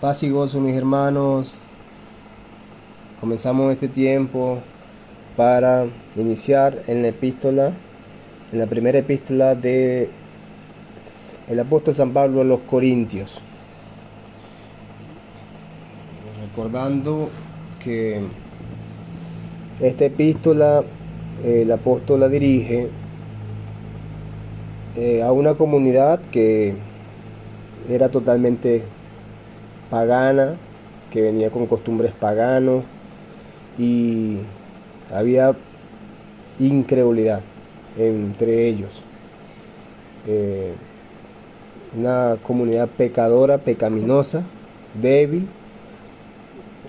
Paz y gozo, mis hermanos. Comenzamos este tiempo para iniciar en la primera epístola de el apóstol San Pablo a los Corintios. Recordando que esta epístola el apóstol la dirige a una comunidad que era totalmente pagana, que venía con costumbres paganos y había incredulidad entre ellos. Una comunidad pecadora, pecaminosa, débil,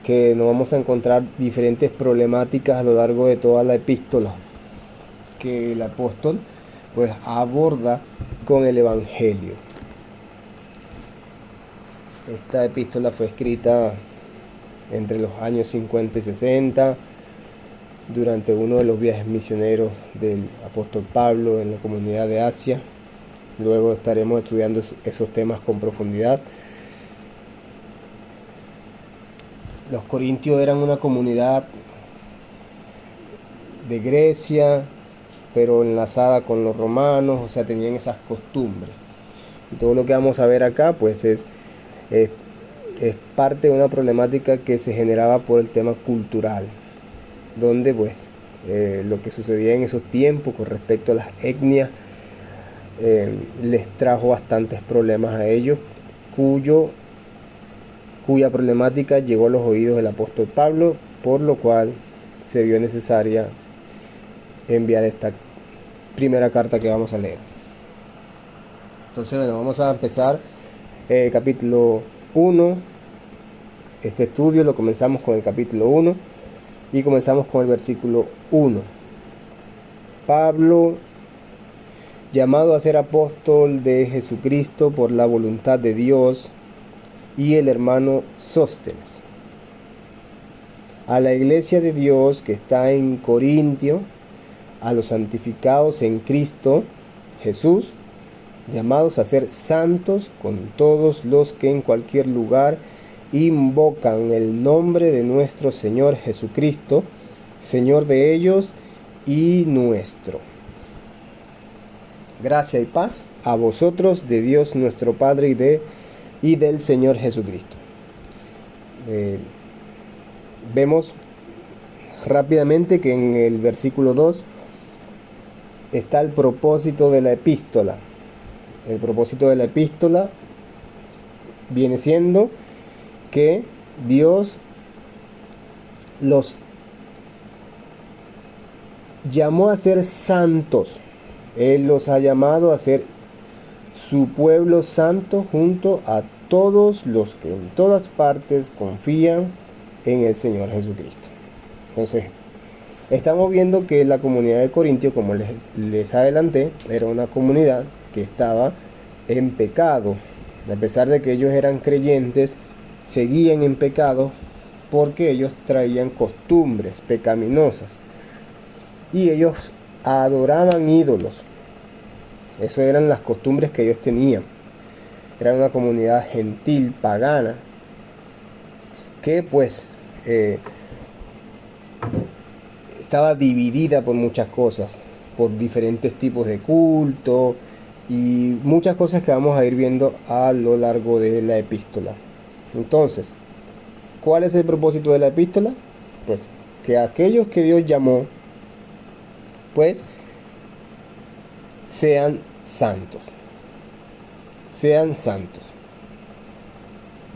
que nos vamos a encontrar diferentes problemáticas a lo largo de toda la epístola que el apóstol pues aborda con el evangelio. Esta epístola fue escrita entre los años 50 y 60 durante uno de los viajes misioneros del apóstol Pablo en la comunidad de Asia. Luego estaremos estudiando esos temas con profundidad. Los corintios eran una comunidad de Grecia, pero enlazada con los romanos, o sea, tenían esas costumbres. Y todo lo que vamos a ver acá, pues es parte de una problemática que se generaba por el tema cultural, donde pues lo que sucedía en esos tiempos con respecto a las etnias les trajo bastantes problemas a ellos, cuya problemática llegó a los oídos del apóstol Pablo, por lo cual se vio necesaria enviar esta primera carta que vamos a leer. Entonces, bueno, vamos a empezar capítulo 1. Este estudio lo comenzamos con el capítulo 1 y comenzamos con el versículo 1. Pablo, llamado a ser apóstol de Jesucristo por la voluntad de Dios, y el hermano Sóstenes, a la iglesia de Dios que está en Corintio, a los santificados en Cristo Jesús, llamados a ser santos con todos los que en cualquier lugar invocan el nombre de nuestro Señor Jesucristo, Señor de ellos y nuestro. Gracia y paz a vosotros de Dios nuestro Padre y del Señor Jesucristo. Vemos rápidamente que en el versículo 2 está el propósito de la epístola. El propósito de la epístola viene siendo que Dios los llamó a ser santos. Él los ha llamado a ser su pueblo santo junto a todos los que en todas partes confían en el Señor Jesucristo. Entonces, estamos viendo que la comunidad de Corintio, como les adelanté, era una comunidad que estaba en pecado. A pesar de que ellos eran creyentes, seguían en pecado porque ellos traían costumbres pecaminosas y ellos adoraban ídolos. Esas eran las costumbres que ellos tenían. Era una comunidad gentil, pagana, que pues estaba dividida por muchas cosas, por diferentes tipos de culto y muchas cosas que vamos a ir viendo a lo largo de la epístola. Entonces, ¿cuál es el propósito de la epístola? Pues que aquellos que Dios llamó, pues sean santos. Sean santos.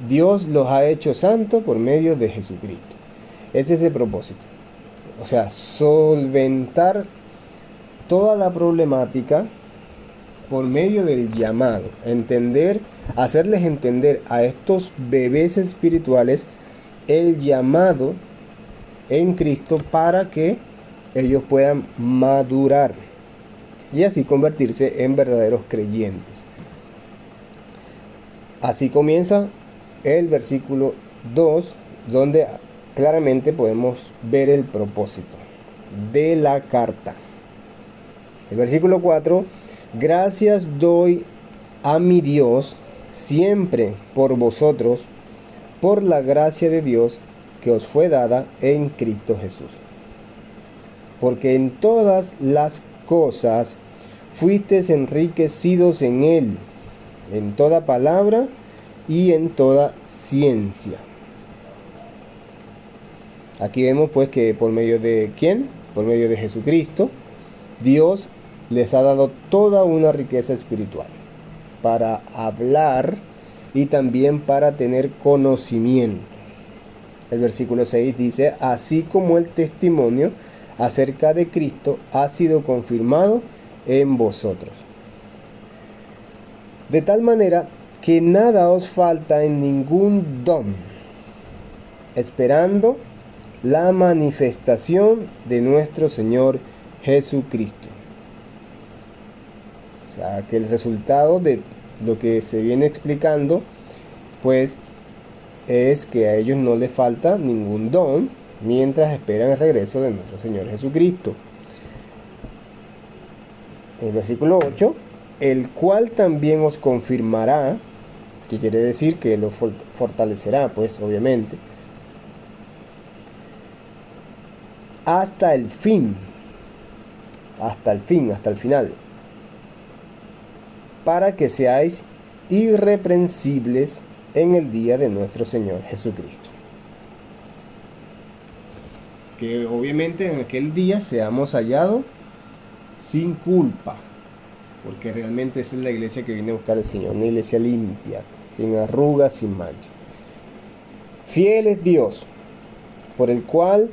Dios los ha hecho santos por medio de Jesucristo. Ese es el propósito. O sea, solventar toda la problemática por medio del llamado. Hacerles entender a estos bebés espirituales el llamado en Cristo para que ellos puedan madurar y así convertirse en verdaderos creyentes. Así comienza el versículo 2, donde claramente podemos ver el propósito de la carta. El versículo 4: gracias doy a mi Dios siempre por vosotros, por la gracia de Dios que os fue dada en Cristo Jesús. Porque en todas las cosas fuisteis enriquecidos en Él, en toda palabra y en toda ciencia. Aquí vemos pues que por medio de ¿quién? Por medio de Jesucristo, Dios les ha dado toda una riqueza espiritual para hablar y también para tener conocimiento. El versículo 6 dice: así como el testimonio acerca de Cristo ha sido confirmado en vosotros, de tal manera que nada os falta en ningún don, esperando la manifestación de nuestro Señor Jesucristo. O sea, que el resultado de lo que se viene explicando, pues, es que a ellos no les falta ningún don mientras esperan el regreso de nuestro Señor Jesucristo. En el versículo 8, el cual también os confirmará, que quiere decir que lo fortalecerá, pues, obviamente, hasta el fin, hasta el final, para que seáis irreprensibles en el día de nuestro Señor Jesucristo. Que obviamente en aquel día seamos hallados sin culpa, porque realmente esa es la iglesia que viene a buscar al Señor, una iglesia limpia, sin arrugas, sin mancha. Fiel es Dios, por el cual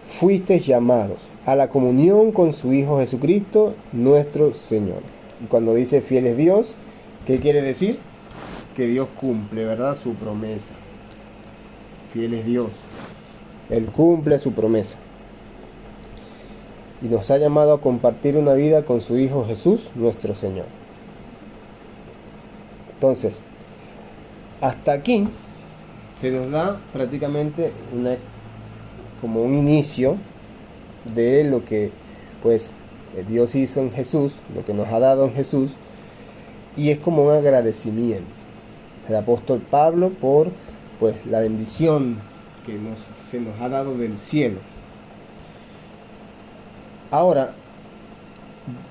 fuisteis llamados a la comunión con su Hijo Jesucristo, nuestro Señor. Y cuando dice fiel es Dios, ¿qué quiere decir? Que Dios cumple, ¿verdad?, su promesa. Fiel es Dios. Él cumple su promesa. Y nos ha llamado a compartir una vida con su Hijo Jesús, nuestro Señor. Entonces, hasta aquí se nos da prácticamente como un inicio de lo que pues Dios hizo en Jesús, lo que nos ha dado en Jesús, y es como un agradecimiento el apóstol Pablo por pues la bendición que se nos ha dado del cielo. Ahora,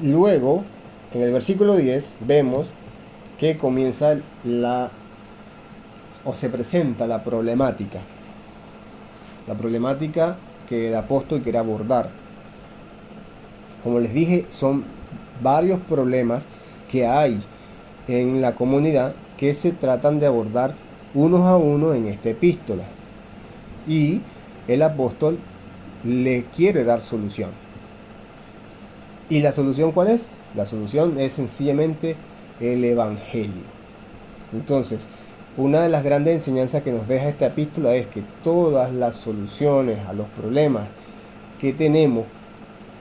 luego, en el versículo 10, vemos que comienza se presenta la problemática que el apóstol quiere abordar. Como les dije, son varios problemas que hay en la comunidad que se tratan de abordar unos a uno en esta epístola. Y el apóstol le quiere dar solución. ¿Y la solución cuál es? La solución es sencillamente el Evangelio. Entonces, una de las grandes enseñanzas que nos deja esta epístola es que todas las soluciones a los problemas que tenemos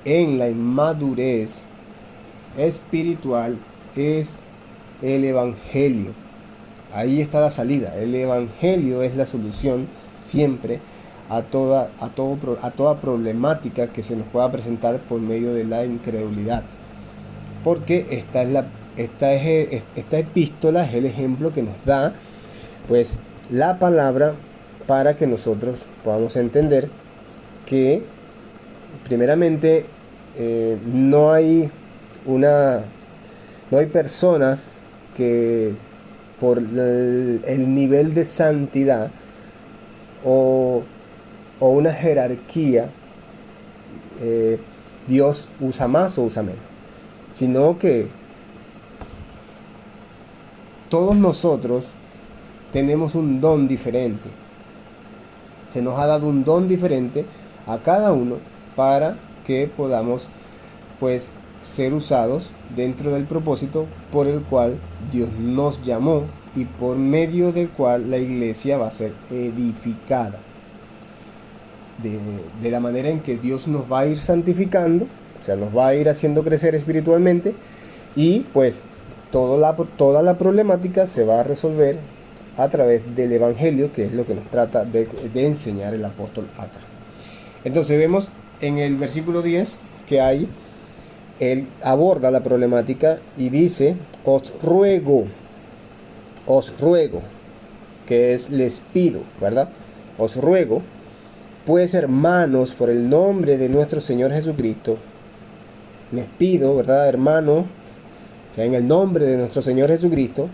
en la inmadurez espiritual es el Evangelio. Ahí está la salida. El Evangelio es la solución siempre a toda problemática que se nos pueda presentar por medio de la incredulidad. Porque esta epístola es el ejemplo que nos da pues la palabra para que nosotros podamos entender que primeramente no hay personas que por el nivel de santidad o una jerarquía Dios usa más o usa menos, sino que todos nosotros tenemos un don diferente. Se nos ha dado un don diferente a cada uno para que podamos pues ser usados dentro del propósito por el cual Dios nos llamó y por medio del cual la iglesia va a ser edificada. De la manera en que Dios nos va a ir santificando, o sea, nos va a ir haciendo crecer espiritualmente, y pues toda la problemática se va a resolver a través del Evangelio, que es lo que nos trata de enseñar el apóstol acá. Entonces vemos en el versículo 10 que él aborda la problemática y dice: os ruego. que es les pido, ¿verdad? Os ruego, pues hermanos, por el nombre de nuestro Señor Jesucristo, les pido, ¿verdad, hermano? Que en el nombre de nuestro Señor Jesucristo,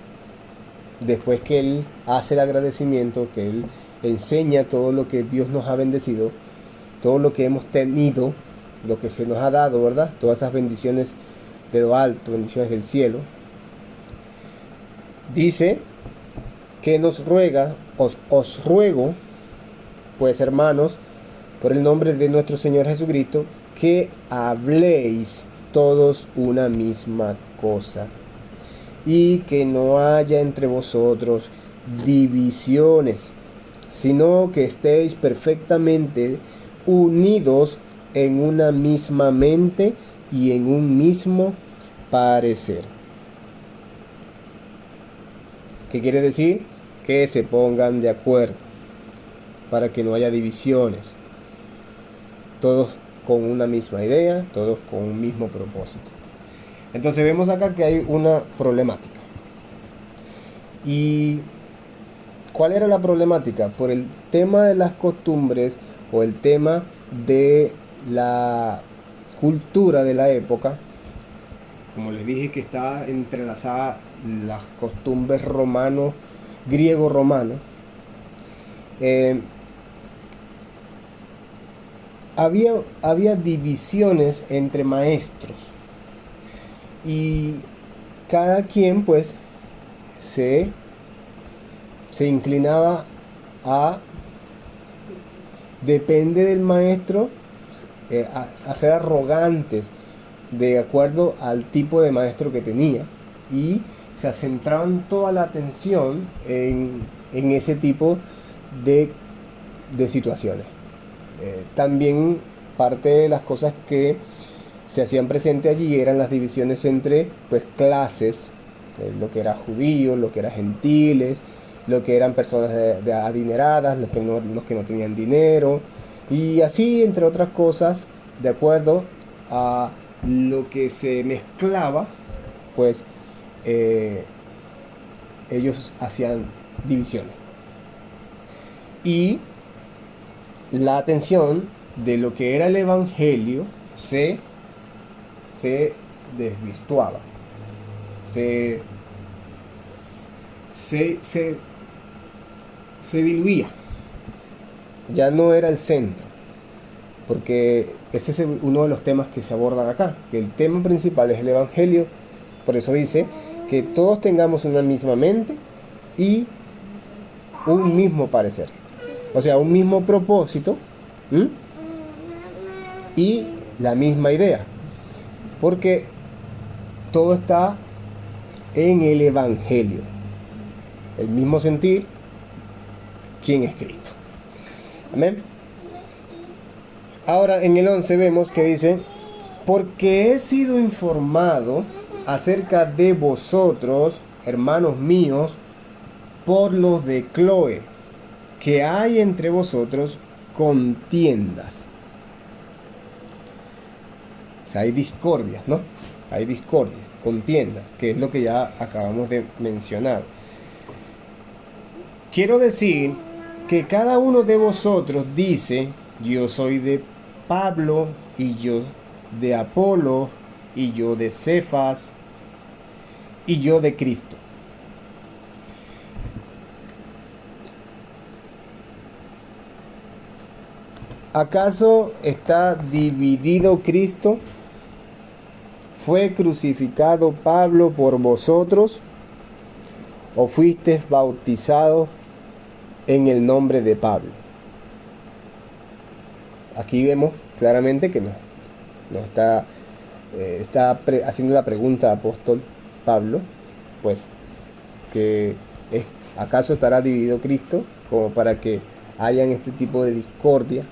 después que Él hace el agradecimiento, que Él enseña todo lo que Dios nos ha bendecido, todo lo que hemos tenido, lo que se nos ha dado, ¿verdad? Todas esas bendiciones de lo alto, bendiciones del cielo. Dice que nos ruega, os ruego, pues hermanos, por el nombre de nuestro Señor Jesucristo, que habléis todos una misma cosa y que no haya entre vosotros divisiones, sino que estéis perfectamente unidos en una misma mente y en un mismo parecer. ¿Qué quiere decir? Que se pongan de acuerdo para que no haya divisiones. Todos con una misma idea, todos con un mismo propósito. Entonces vemos acá que hay una problemática. ¿Y cuál era la problemática? Por el tema de las costumbres o el tema de la cultura de la época. Como les dije, que está entrelazada las costumbres griego-romano. Había divisiones entre maestros y cada quien pues se inclinaba depende del maestro, a ser arrogantes de acuerdo al tipo de maestro que tenía, y se centraban toda la atención en ese tipo de situaciones. También parte de las cosas que se hacían presente allí eran las divisiones entre pues clases, lo que era judíos, lo que eran gentiles, lo que eran personas de adineradas, los que no tenían dinero, y así entre otras cosas, de acuerdo a lo que se mezclaba, pues ellos hacían divisiones. Y la atención de lo que era el evangelio se desvirtuaba, se diluía, ya no era el centro, porque ese es uno de los temas que se abordan acá, que el tema principal es el evangelio. Por eso dice que todos tengamos una misma mente y un mismo parecer, o sea, un mismo propósito, y la misma idea, porque todo está en el evangelio, el mismo sentir, quién es Cristo. Amén. Ahora en el 11 vemos que dice: porque he sido informado acerca de vosotros, hermanos míos, por los de Cloe, que hay entre vosotros contiendas. O sea, hay discordias, ¿no? Hay discordias, contiendas, que es lo que ya acabamos de mencionar. Quiero decir que cada uno de vosotros dice: yo soy de Pablo, y yo de Apolo, y yo de Cefas, y yo de Cristo. ¿Acaso está dividido Cristo? ¿Fue crucificado Pablo por vosotros? ¿O fuisteis bautizados en el nombre de Pablo? Aquí vemos claramente que no está haciendo la pregunta apóstol Pablo, pues que ¿acaso estará dividido Cristo? Como para que hayan este tipo de discordia,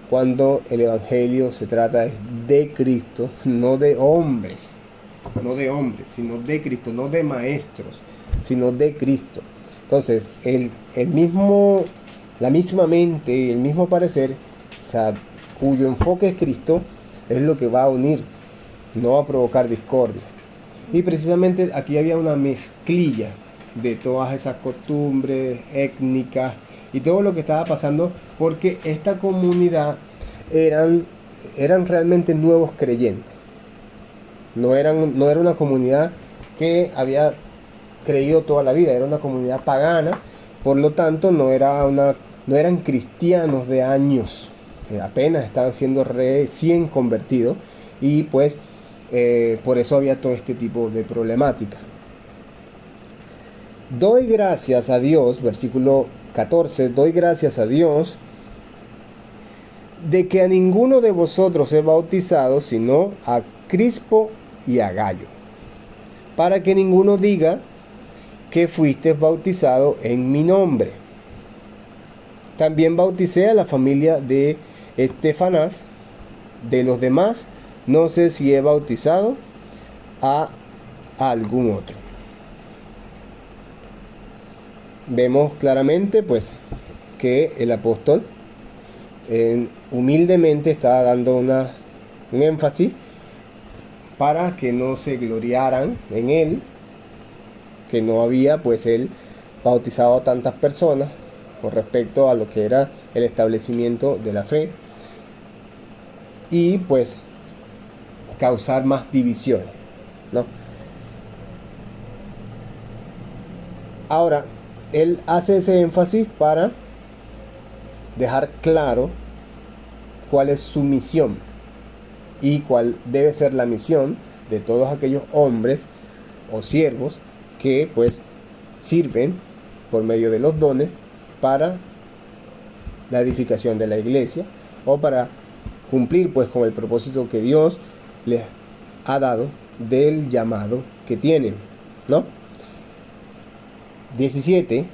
cuando el evangelio se trata de Cristo, no de hombres, sino de Cristo, no de maestros, sino de Cristo. Entonces, la misma mente y el mismo parecer, cuyo enfoque es Cristo, es lo que va a unir, no va a provocar discordia. Y precisamente aquí había una mezclilla de todas esas costumbres étnicas y todo lo que estaba pasando, porque esta comunidad eran realmente nuevos creyentes. No era una comunidad que había creído toda la vida, era una comunidad pagana, por lo tanto no eran cristianos de años, apenas estaban siendo recién convertidos, y pues por eso había todo este tipo de problemática. Doy gracias a Dios, versículo 14, doy gracias a Dios de que a ninguno de vosotros he bautizado, sino a Crispo y a Gayo, para que ninguno diga que fuiste bautizado en mi nombre. También bauticé a la familia de Estefanás. De los demás, no sé si he bautizado a algún otro. Vemos claramente pues que el apóstol humildemente está dando un énfasis para que no se gloriaran en él, que no había pues él bautizado a tantas personas con respecto a lo que era el establecimiento de la fe, y pues causar más divisiones, ¿no? Ahora, él hace ese énfasis para dejar claro cuál es su misión y cuál debe ser la misión de todos aquellos hombres o siervos que pues sirven por medio de los dones para la edificación de la iglesia, o para cumplir pues con el propósito que Dios les ha dado del llamado que tienen, ¿no? 17.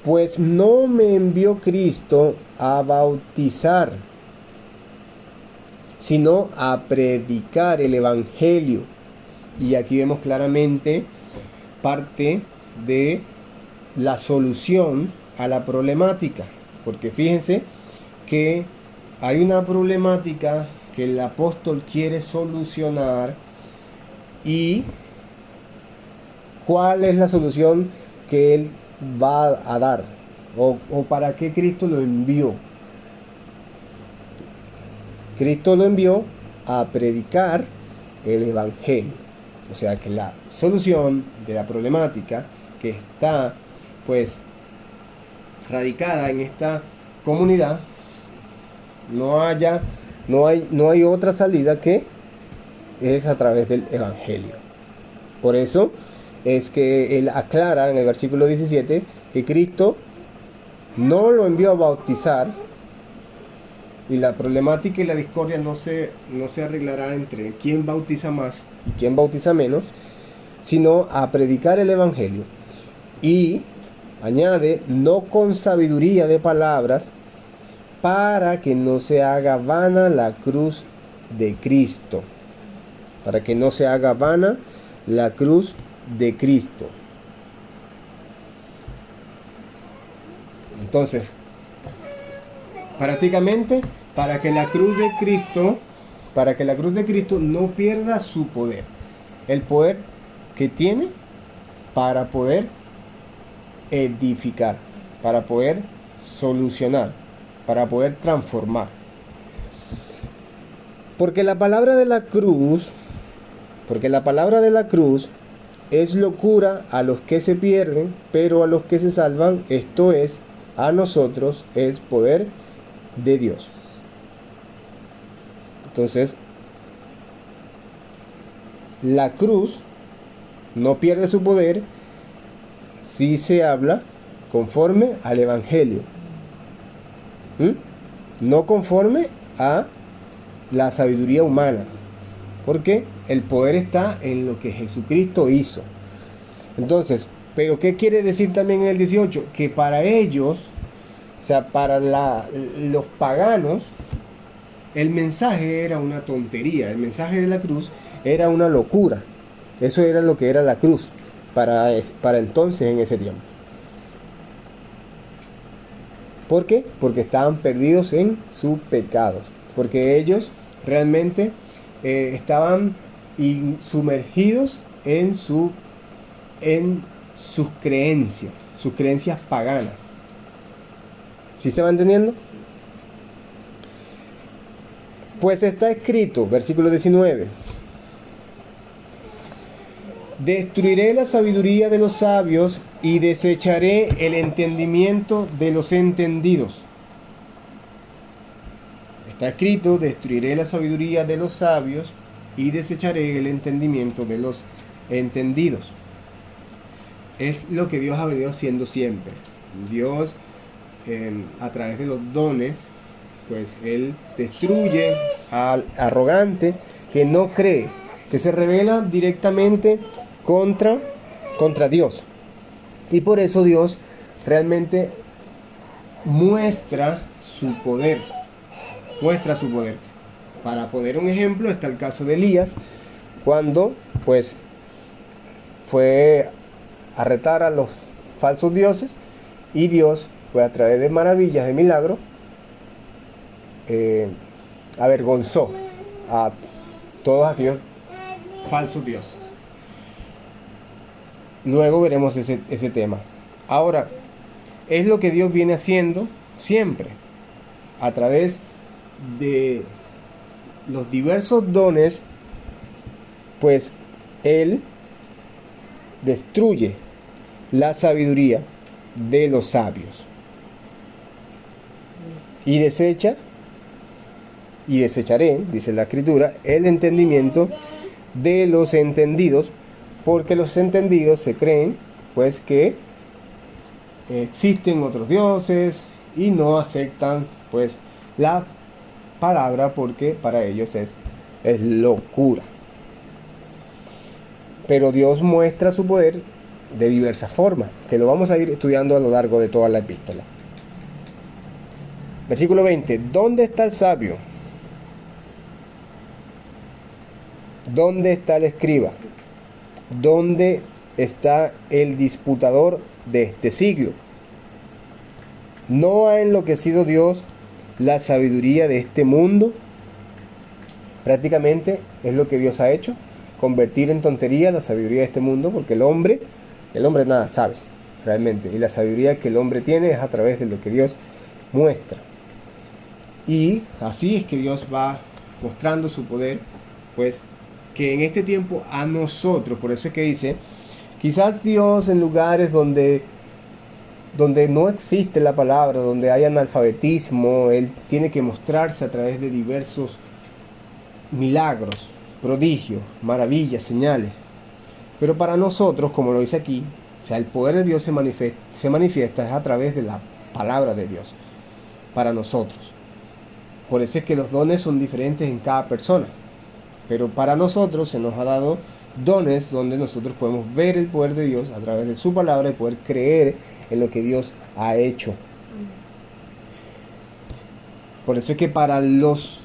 Pues no me envió Cristo a bautizar, sino a predicar el evangelio. Y aquí vemos claramente parte de la solución a la problemática, porque fíjense que hay una problemática que el apóstol quiere solucionar. ¿Y cuál es la solución que él va a dar? ¿O para qué Cristo lo envió? Cristo lo envió a predicar el evangelio. O sea que la solución de la problemática que está pues radicada en esta comunidad, no hay otra salida que es a través del evangelio. Por eso es que él aclara en el versículo 17 que Cristo no lo envió a bautizar, y la problemática y la discordia no se arreglará entre quién bautiza más y quién bautiza menos, sino a predicar el evangelio. Y añade, no con sabiduría de palabras, para que no se haga vana la cruz de Cristo. Para que no se haga vana la cruz de Cristo. Entonces, prácticamente, para que la cruz de Cristo no pierda su poder. El poder que tiene para poder edificar, para poder solucionar, para poder transformar. Porque la palabra de la cruz es locura a los que se pierden, pero a los que se salvan, esto es, a nosotros, es poder de Dios. Entonces, la cruz no pierde su poder si se habla conforme al evangelio, no conforme a la sabiduría humana, porque el poder está en lo que Jesucristo hizo. Entonces, pero ¿qué quiere decir también en el 18? Que para ellos, o sea, para los paganos, el mensaje era una tontería, el mensaje de la cruz era una locura. Eso era lo que era la cruz para entonces, en ese tiempo. ¿Por qué? Porque estaban perdidos en sus pecados, porque ellos realmente estaban sumergidos en sus creencias paganas. ¿Sí se va entendiendo? Pues está escrito, versículo 19: destruiré la sabiduría de los sabios y desecharé el entendimiento de los entendidos. Está escrito, destruiré la sabiduría de los sabios y desecharé el entendimiento de los entendidos. Es lo que Dios ha venido haciendo siempre. Dios, a través de los dones, pues Él destruye al arrogante que no cree, que se revela directamente contra Dios. Y por eso Dios realmente muestra su poder. Para poner un ejemplo, está el caso de Elías, cuando pues fue a retar a los falsos dioses, y Dios, pues a través de maravillas, de milagros, avergonzó a todos aquellos falsos dioses. Luego veremos ese tema. Ahora, es lo que Dios viene haciendo siempre, a través de los diversos dones, pues Él destruye la sabiduría de los sabios y desecharé, dice la Escritura, el entendimiento de los entendidos, porque los entendidos se creen pues que existen otros dioses y no aceptan pues la palabra, porque para ellos es locura. Pero Dios muestra su poder de diversas formas, que lo vamos a ir estudiando a lo largo de toda la epístola. Versículo 20. ¿Dónde está el sabio? ¿Dónde está el escriba? ¿Dónde está el disputador de este siglo? ¿No ha enloquecido Dios la sabiduría de este mundo? Prácticamente es lo que Dios ha hecho, convertir en tontería la sabiduría de este mundo, porque el hombre nada sabe realmente, y la sabiduría que el hombre tiene es a través de lo que Dios muestra. Y así es que Dios va mostrando su poder, pues que en este tiempo a nosotros, por eso es que dice, quizás Dios en lugares donde no existe la palabra, donde hay analfabetismo, Él tiene que mostrarse a través de diversos milagros, prodigios, maravillas, señales. Pero para nosotros, como lo dice aquí, o sea, el poder de Dios se manifiesta es a través de la palabra de Dios, para nosotros. Por eso es que los dones son diferentes en cada persona. Pero para nosotros se nos ha dado dones donde nosotros podemos ver el poder de Dios a través de su palabra y poder creer en lo que Dios ha hecho. Por eso es que para los,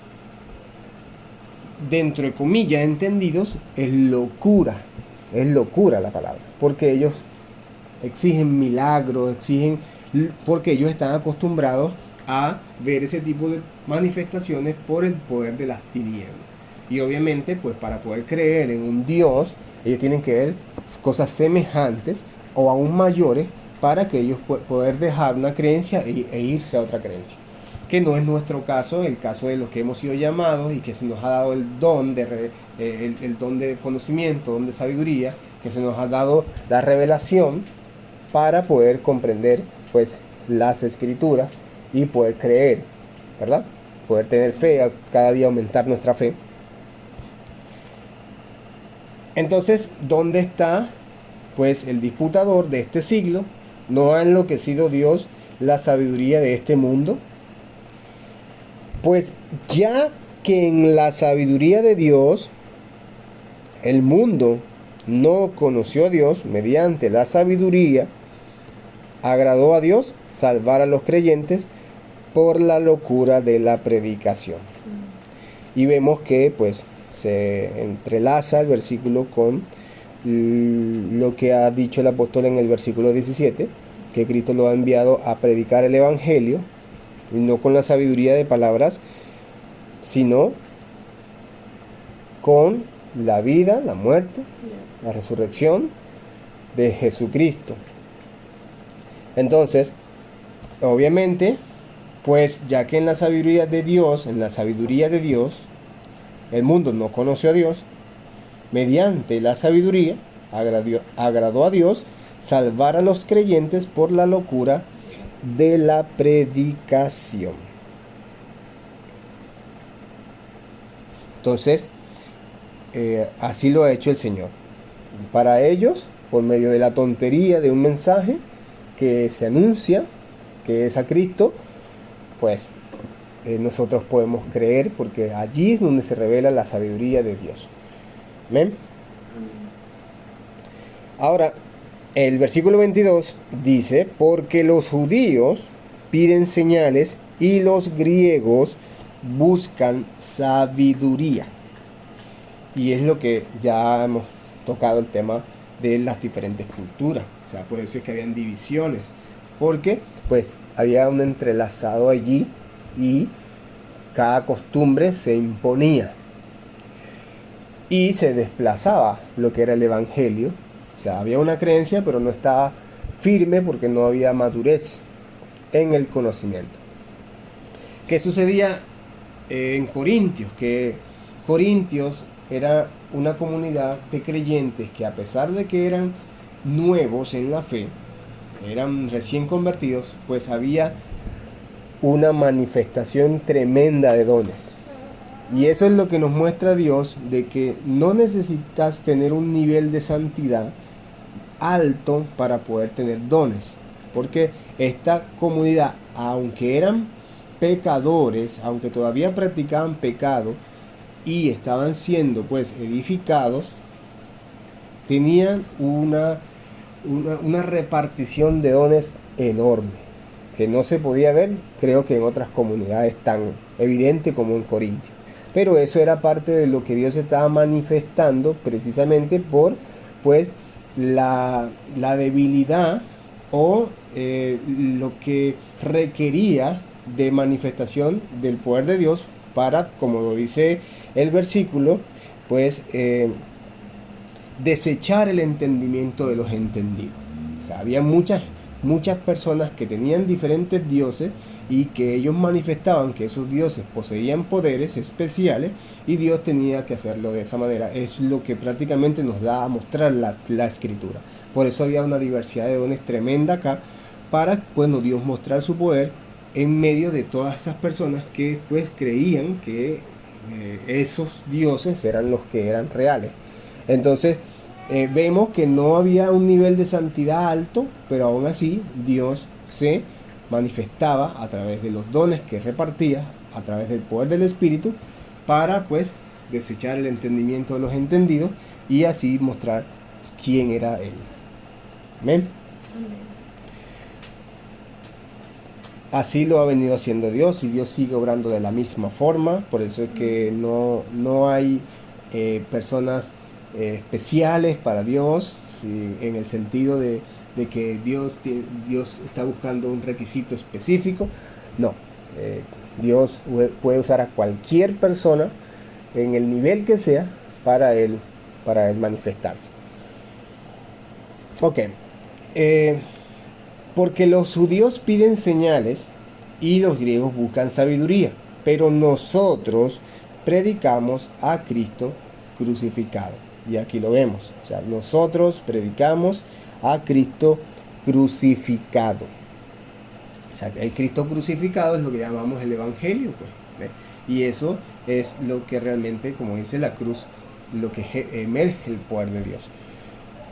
dentro de comillas, entendidos, es locura la palabra, porque ellos exigen milagros, porque ellos están acostumbrados a ver ese tipo de manifestaciones por el poder de las tinieblas. Y obviamente, pues para poder creer en un Dios, ellos tienen que ver cosas semejantes o aún mayores para que ellos poder dejar una creencia e irse a otra creencia. Que no es nuestro caso, el caso de los que hemos sido llamados y que se nos ha dado el don de conocimiento, don de sabiduría, que se nos ha dado la revelación para poder comprender pues las escrituras y poder creer, ¿verdad? Poder tener fe, cada día aumentar nuestra fe. Entonces, ¿dónde está pues el disputador de este siglo? ¿No ha enloquecido Dios la sabiduría de este mundo? Pues ya que en la sabiduría de Dios el mundo no conoció a Dios, mediante la sabiduría agradó a Dios salvar a los creyentes por la locura de la predicación. Y vemos que pues se entrelaza el versículo con lo que ha dicho el apóstol en el versículo 17, que Cristo lo ha enviado a predicar el evangelio, y no con la sabiduría de palabras, sino con la vida, la muerte, la resurrección de Jesucristo. Entonces, obviamente, pues ya que en la sabiduría de Dios, el mundo no conoció a Dios, mediante la sabiduría agradó a Dios salvar a los creyentes por la locura de la predicación. Entonces, así lo ha hecho el Señor. Para ellos, por medio de la tontería de un mensaje que se anuncia, que es a Cristo, pues nosotros podemos creer, porque allí es donde se revela la sabiduría de Dios. ¿Amén? Ahora, el versículo 22 dice, porque los judíos piden señales y los griegos buscan sabiduría. Y es lo que ya hemos tocado, el tema de las diferentes culturas. O sea, por eso es que habían divisiones, porque pues había un entrelazado allí y cada costumbre se imponía y se desplazaba lo que era el evangelio. O sea, había una creencia, pero no estaba firme porque no había madurez en el conocimiento. ¿Qué sucedía en Corintios? Que Corintios era una comunidad de creyentes que, a pesar de que eran nuevos en la fe, eran recién convertidos, pues había una manifestación tremenda de dones. Y eso es lo que nos muestra Dios, de que no necesitas tener un nivel de santidad alto para poder tener dones, porque esta comunidad, aunque eran pecadores, aunque todavía practicaban pecado y estaban siendo pues edificados, tenían una repartición de dones enorme, que no se podía ver, creo que en otras comunidades tan evidente como en Corintio. Pero eso era parte de lo que Dios estaba manifestando, precisamente por pues la debilidad o lo que requería de manifestación del poder de Dios para, como lo dice el versículo, pues desechar el entendimiento de los entendidos. O sea, había muchas personas que tenían diferentes dioses y que ellos manifestaban que esos dioses poseían poderes especiales y Dios tenía que hacerlo de esa manera. Es lo que prácticamente nos da a mostrar la escritura. Por eso había una diversidad de dones tremenda acá, para bueno, Dios mostrar su poder en medio de todas esas personas que pues creían que esos dioses eran los que eran reales. Entonces vemos que no había un nivel de santidad alto, pero aún así Dios se manifestaba a través de los dones que repartía, a través del poder del Espíritu, para pues desechar el entendimiento de los entendidos y así mostrar quién era Él. Amén. Así lo ha venido haciendo Dios, y Dios sigue obrando de la misma forma. Por eso es que no hay personas especiales para Dios, sí, en el sentido de que Dios está buscando un requisito específico. No, Dios puede usar a cualquier persona en el nivel que sea para él manifestarse. Ok, porque los judíos piden señales y los griegos buscan sabiduría, pero nosotros predicamos a Cristo crucificado. Y aquí lo vemos. O sea, nosotros predicamos a Cristo crucificado. O sea, el Cristo crucificado es lo que llamamos el Evangelio, pues, ¿ve? Y eso es lo que realmente, como dice la cruz, lo que emerge el poder de Dios.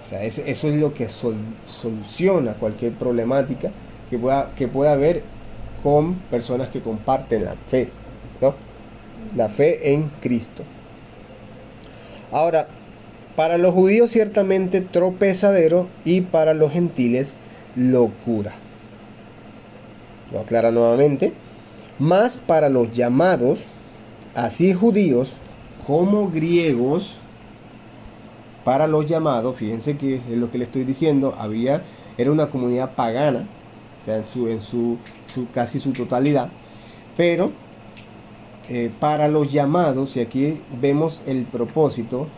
O sea, eso es lo que soluciona cualquier problemática que pueda haber con personas que comparten la fe, ¿no? La fe en Cristo. Ahora, para los judíos ciertamente tropezadero, y para los gentiles locura. Lo aclara nuevamente. Mas para los llamados, así judíos como griegos, para los llamados, fíjense que es lo que le estoy diciendo, era una comunidad pagana, o sea, en su casi su totalidad, pero para los llamados, y aquí vemos el propósito.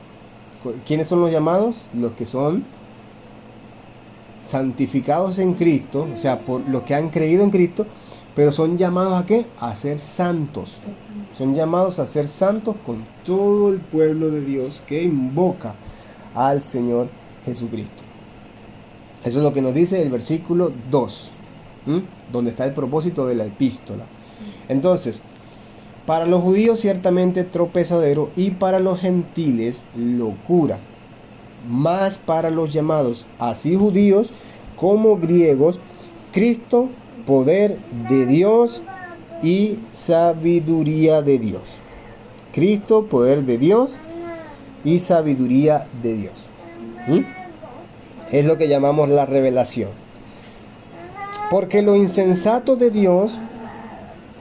¿Quiénes son los llamados? Los que son santificados en Cristo, o sea, por los que han creído en Cristo, pero son llamados ¿a qué? A ser santos. Son llamados a ser santos con todo el pueblo de Dios que invoca al Señor Jesucristo. Eso es lo que nos dice el versículo 2, donde está el propósito de la epístola. Entonces, para los judíos ciertamente tropezadero y para los gentiles locura. Más para los llamados, así judíos como griegos, Cristo, poder de Dios y sabiduría de Dios. Cristo, poder de Dios y sabiduría de Dios. Es lo que llamamos la revelación. Porque lo insensato de Dios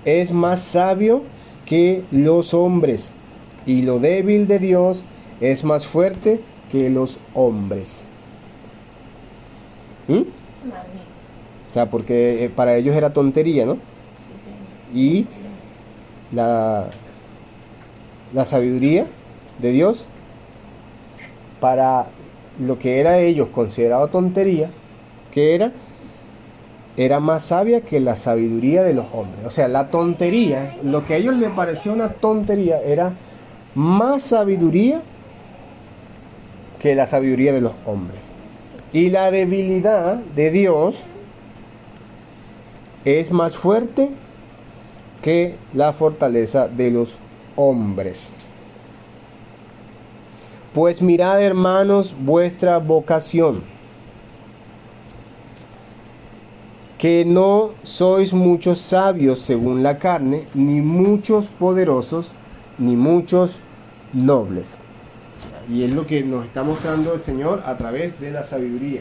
es más sabio que los hombres, y lo débil de Dios es más fuerte que los hombres. O sea, porque para ellos era tontería, ¿no? Y la sabiduría de Dios, para lo que era ellos considerado tontería, que era más sabia que la sabiduría de los hombres. O sea, la tontería, lo que a ellos les parecía una tontería, era más sabiduría que la sabiduría de los hombres. Y la debilidad de Dios es más fuerte que la fortaleza de los hombres. Pues mirad, hermanos, vuestra vocación, que no sois muchos sabios según la carne, ni muchos poderosos, ni muchos nobles. Y es lo que nos está mostrando el Señor a través de la sabiduría,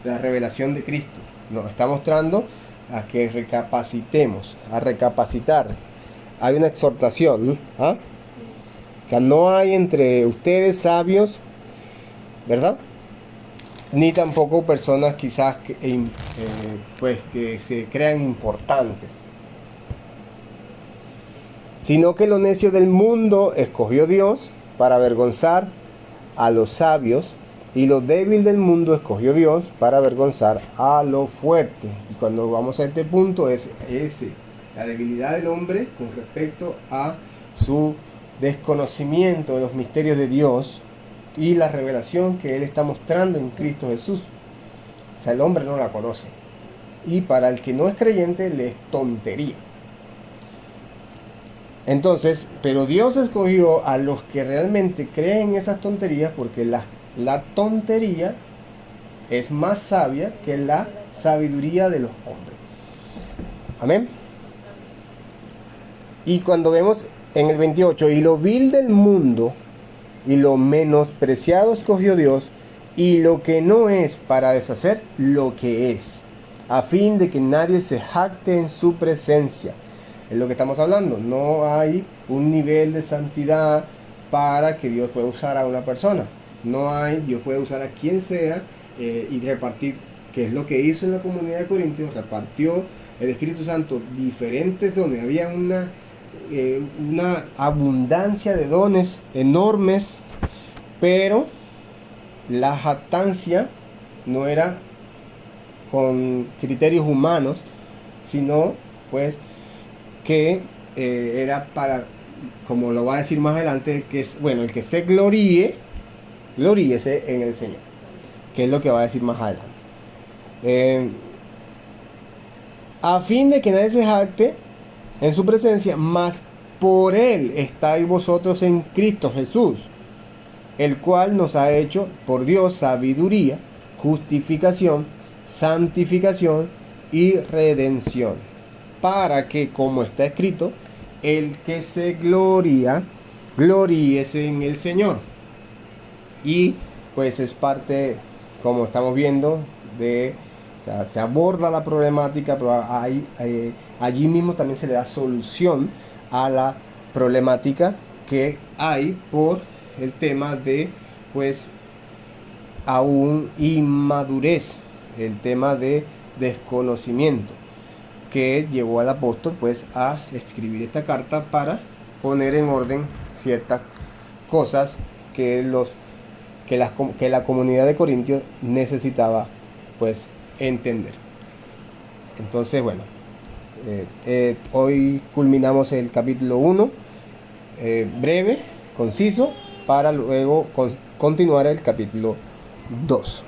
la revelación de Cristo. Nos está mostrando a que recapacitemos, a recapacitar. Hay una exhortación, ¿ah? O sea, no hay entre ustedes sabios, ¿verdad? Ni tampoco personas quizás que se crean importantes, sino que lo necio del mundo escogió Dios para avergonzar a los sabios, y lo débil del mundo escogió Dios para avergonzar a lo fuerte. Y cuando vamos a este punto es la debilidad del hombre con respecto a su desconocimiento de los misterios de Dios y la revelación que Él está mostrando en Cristo Jesús. O sea, el hombre no la conoce. Y para el que no es creyente le es tontería. Entonces, pero Dios escogió a los que realmente creen en esas tonterías, porque la tontería es más sabia que la sabiduría de los hombres. Amén. Y cuando vemos en el 28, y lo vil del mundo y lo menospreciado escogió Dios, y lo que no es, para deshacer lo que es, a fin de que nadie se jacte en su presencia. Es lo que estamos hablando. No hay un nivel de santidad para que Dios pueda usar a una persona. Dios puede usar a quien sea y repartir, que es lo que hizo en la comunidad de Corintios. Repartió el Espíritu Santo diferentes dones. Había una abundancia de dones enormes, pero la jactancia no era con criterios humanos, sino pues que era para, como lo va a decir más adelante, el que se gloríese en el Señor, que es lo que va a decir más adelante. A fin de que nadie se jacte en su presencia, mas por Él estáis vosotros en Cristo Jesús, el cual nos ha hecho por Dios sabiduría, justificación, santificación y redención, para que, como está escrito, el que se gloríese en el Señor. Y pues es parte, como estamos viendo, se aborda la problemática, pero allí mismo también se le da solución a la problemática que hay por el tema de pues aún inmadurez, el tema de desconocimiento, que llevó al apóstol pues a escribir esta carta para poner en orden ciertas cosas que la comunidad de Corintios necesitaba pues entender. Entonces, bueno, hoy culminamos el capítulo 1, breve, conciso, para luego continuar el capítulo 2.